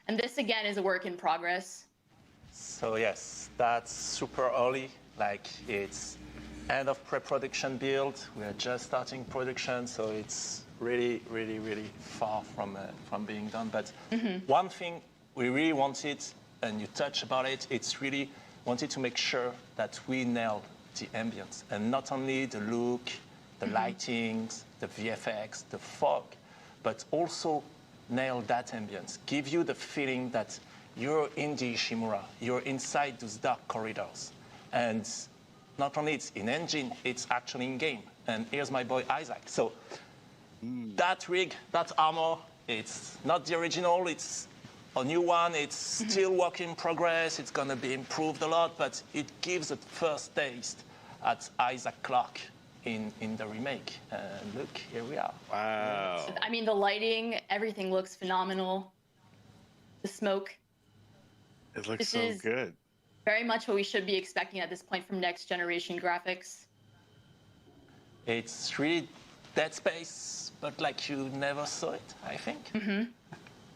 And this again is a work in progress. So yes, that's super early. Like it's end of pre-production build. We are just starting production, so it's really, really, really far from being done. But one thing we really wanted, and you touched about it, it's really wanted to make sure that we nail the ambience, and not only the look, the lightings, the VFX, the fog, but also nail that ambience. Give you the feeling that you're in the Ishimura, you're inside those dark corridors. And not only it's in engine, it's actually in game. And here's my boy Isaac. So that rig, that armor, it's not the original, it's a new one. It's still work in progress. It's gonna be improved a lot, but it gives a first taste at Isaac Clarke in the remake. And look, here we are. Wow. I mean, the lighting, everything looks phenomenal. The smoke. It looks This so is good. very much what we should be expecting at this point from next generation graphics. It's really Dead Space, but like you never saw it, I think.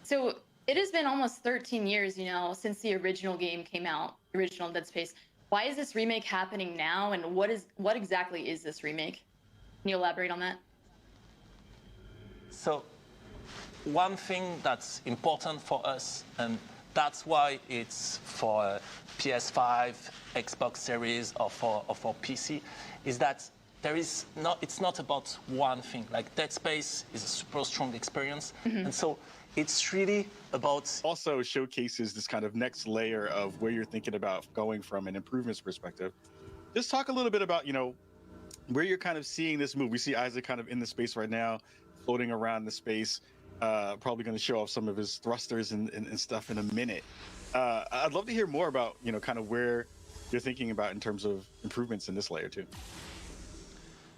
So it has been almost 13 years, since the original game came out, original Dead Space. Why is this remake happening now, and what exactly is this remake? Can you elaborate on that? So one thing that's important for us, and that's why it's for PS5, Xbox Series, or for PC, is that it's not about one thing. Like Dead Space is a super strong experience, and so it's really about Also showcases this kind of next layer of where you're thinking about going from an improvements perspective. Just talk a little bit about, where you're kind of seeing this move. We see Isaac kind of in the space right now, floating around the space, probably going to show off some of his thrusters and stuff in a minute. I'd love to hear more about, kind of where you're thinking about in terms of improvements in this layer too.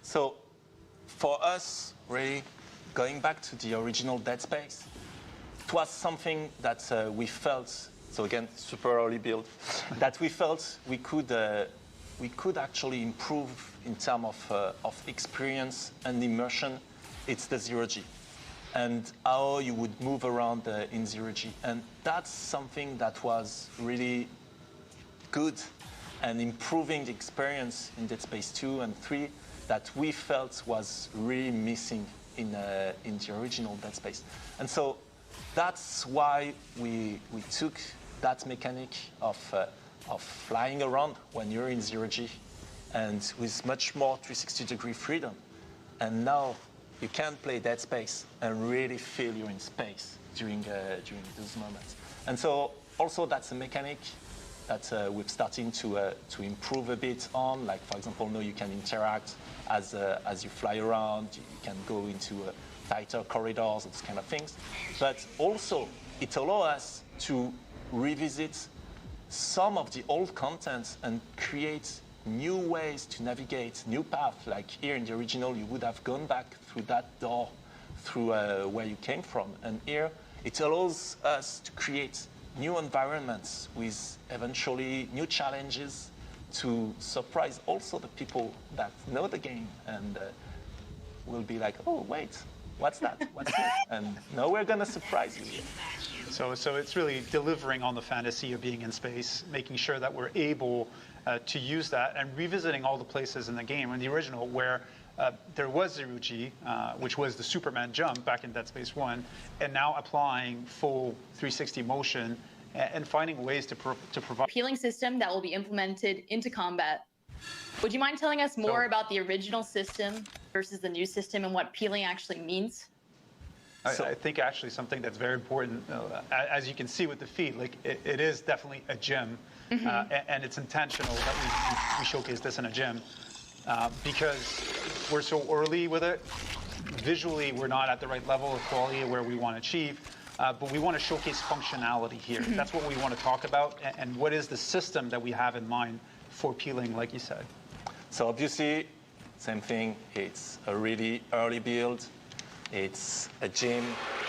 So for us, really, going back to the original Dead Space, it was something that we felt, so again, super early build, that we felt we could actually improve in terms of experience and immersion. It's the zero-G and how you would move around in zero-G. And that's something that was really good and improving the experience in Dead Space 2 and 3 that we felt was really missing in the original Dead Space. And so that's why we took that mechanic of flying around when you're in zero-G and with much more 360-degree freedom. And now you can play Dead Space and really feel you're in space during those moments. And so also that's a mechanic that we're starting to improve a bit on. Like for example, now you can interact as you fly around. You can go into tighter corridors, those kind of things. But also it allows us to revisit some of the old content and create new ways to navigate, new paths. Like here in the original, you would have gone back through that door, through where you came from. And here, it allows us to create new environments with eventually new challenges to surprise also the people that know the game and will be like, oh, wait, what's that? What's that? And now we're going to surprise you. So it's really delivering on the fantasy of being in space, making sure that we're able to use that and revisiting all the places in the game in the original where there was zero-G, which was the Superman jump back in Dead Space 1, and now applying full 360 motion and finding ways to provide Peeling system that will be implemented into combat. Would you mind telling us more about the original system versus the new system and what peeling actually means? I think actually something that's very important, as you can see with the feed, like it is definitely a gym, and it's intentional that we showcase this in a gym because we're so early with it. Visually, we're not at the right level of quality where we want to achieve, but we want to showcase functionality here. That's what we want to talk about, and what is the system that we have in mind for peeling, like you said. So obviously, same thing, it's a really early build. It's a gym.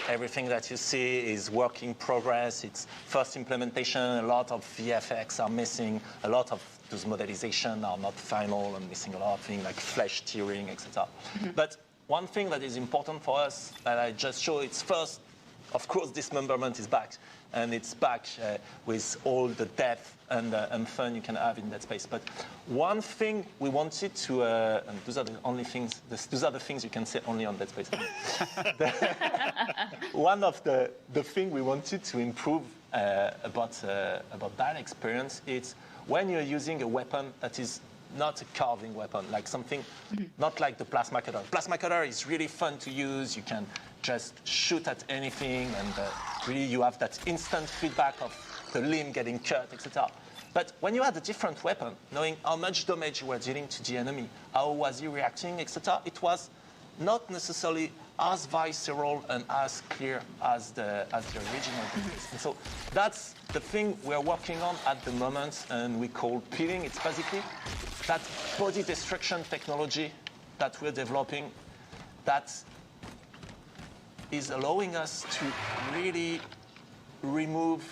Everything that you see is work in progress. It's first implementation. A lot of VFX are missing. A lot of those modelizations are not final and missing a lot of things like flesh tearing, etc. But one thing that is important for us that I just showed, it's first of course, dismemberment is back, and it's back with all the depth and fun you can have in Dead Space. But one thing we wanted to, and those are the only things, those are the things you can say only on Dead Space. One of the thing we wanted to improve about that experience is when you're using a weapon that is not a carving weapon, like something, not like the plasma cutter. Plasma cutter is really fun to use. You can just shoot at anything, and really you have that instant feedback of the limb getting cut, etc. But when you had a different weapon, knowing how much damage you were dealing to the enemy, how was he reacting, etc., it was not necessarily as visceral and as clear as the original. And so that's the thing we're working on at the moment, and we call peeling. It's basically that body destruction technology that we're developing that is allowing us to really remove,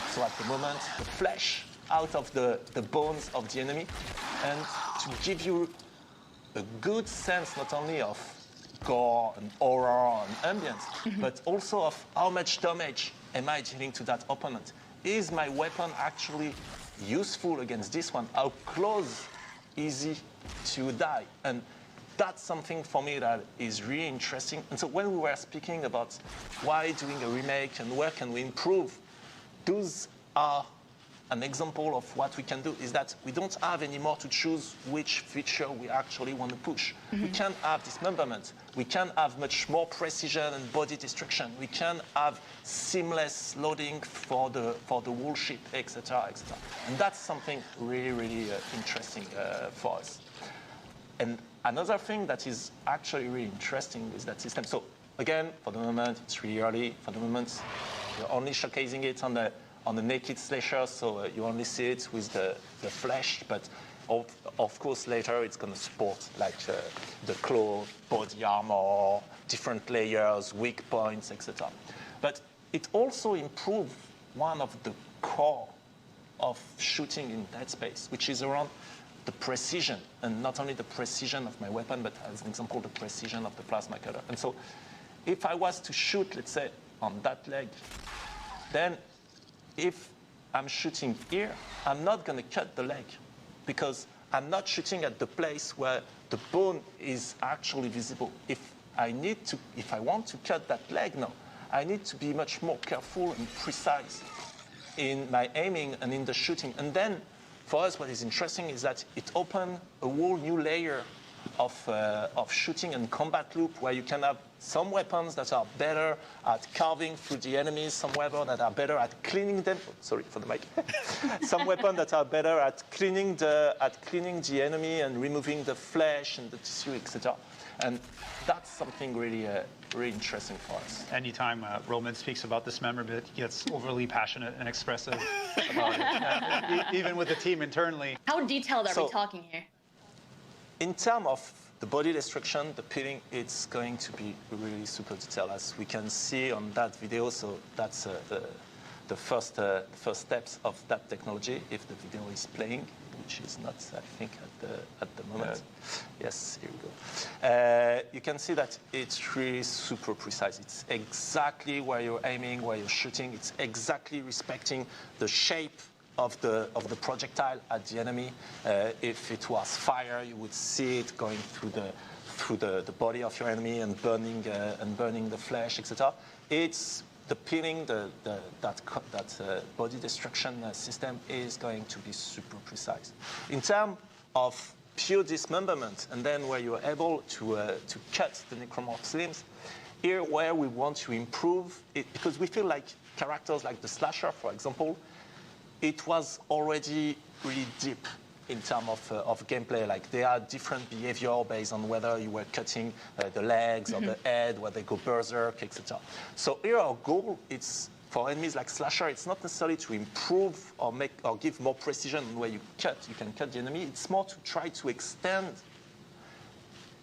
so at the moment, the flesh out of the bones of the enemy, and to give you a good sense not only of gore and horror and ambience, but also of how much damage am I dealing to that opponent. Is my weapon actually useful against this one? How close is he to die? And that's something for me that is really interesting. And so when we were speaking about why doing a remake and where can we improve, those are an example of what we can do, is that we don't have anymore to choose which feature we actually want to push. We can have dismemberment. We can have much more precision and body destruction. We can have seamless loading for the whole ship, etc., etc. And that's something really, really interesting for us. And another thing that is actually really interesting is that system. So again, for the moment, it's really early. For the moment, you're only showcasing it on the naked slasher, so you only see it with the flesh, but of course later it's going to support like the claw, body armor, different layers, weak points, etc. But it also improved one of the core of shooting in Dead Space, which is around the precision, and not only the precision of my weapon, but as an example, the precision of the plasma cutter. And so if I was to shoot, let's say, on that leg, then if I'm shooting here, I'm not going to cut the leg because I'm not shooting at the place where the bone is actually visible. If I want to cut that leg now, I need to be much more careful and precise in my aiming and in the shooting. And then for us, what is interesting is that it opened a whole new layer of shooting and combat loop where you can have some weapons that are better at carving through the enemies, some weapons that are better at cleaning them. Sorry for the mic. Some weapons that are better at cleaning the enemy and removing the flesh and the tissue, etc. And that's something really, really interesting for us. Anytime Roman speaks about dismemberment, he gets overly passionate and expressive about it, even with the team internally. How detailed are we talking here? In terms of the body destruction, the peeling, it's going to be really super detailed, as we can see on that video. So that's the first steps of that technology, if the video is playing, which is not, I think, at the moment. Yes, here we go. You can see that it's really super precise. It's exactly where you're aiming, where you're shooting. It's exactly respecting the shape of the projectile at the enemy. If it was fire, you would see it going through the body of your enemy and burning the flesh, etc. It's the peeling, that body destruction system is going to be super precise. In terms of pure dismemberment, and then where you're able to cut the necromorph's limbs, here where we want to improve it, because we feel like characters like the slasher, for example, it was already really deep in terms of gameplay. Like they had different behavior based on whether you were cutting the legs or the head, where they go berserk, etc. So here our goal, it's for enemies like slasher, it's not necessarily to improve or give more precision on where you can cut the enemy. It's more to try to extend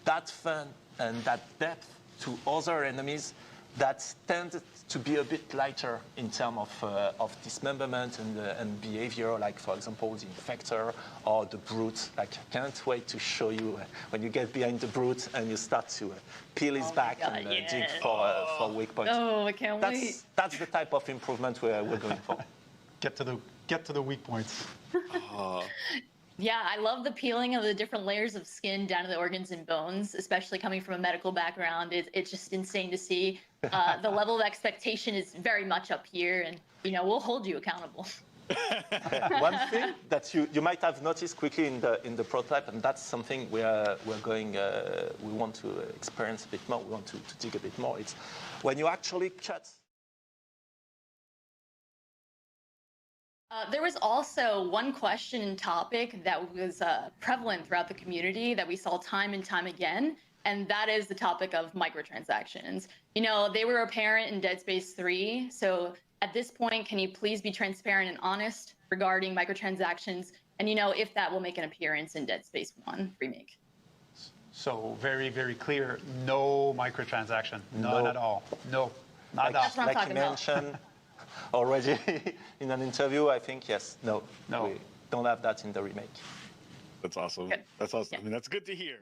that fun and that depth to other enemies that tend to be a bit lighter in terms of dismemberment and behavior, like for example the infector or the brute. Like I can't wait to show you when you get behind the brute and you start to peel his back God, and yes. dig for weak points. Oh, I can't wait. That's the type of improvement we're going for. Get to the weak points. Yeah, I love the peeling of the different layers of skin down to the organs and bones, especially coming from a medical background. It's just insane to see. The level of expectation is very much up here, and we'll hold you accountable. One thing that you might have noticed quickly in the prototype, and that's something we want to experience a bit more. We want to dig a bit more. It's when you actually cut. There was also one question and topic that was prevalent throughout the community that we saw time and time again, and that is the topic of microtransactions. They were apparent in Dead Space 3, so at this point, can you please be transparent and honest regarding microtransactions, and if that will make an appearance in Dead Space 1 Remake? So very, very clear, no microtransaction, none at all. No, not That's what I'm like talking you about. mentioned already in an interview, I think, yes, no, we don't have that in the remake. That's awesome. Good. That's awesome. Yeah. I mean, that's good to hear.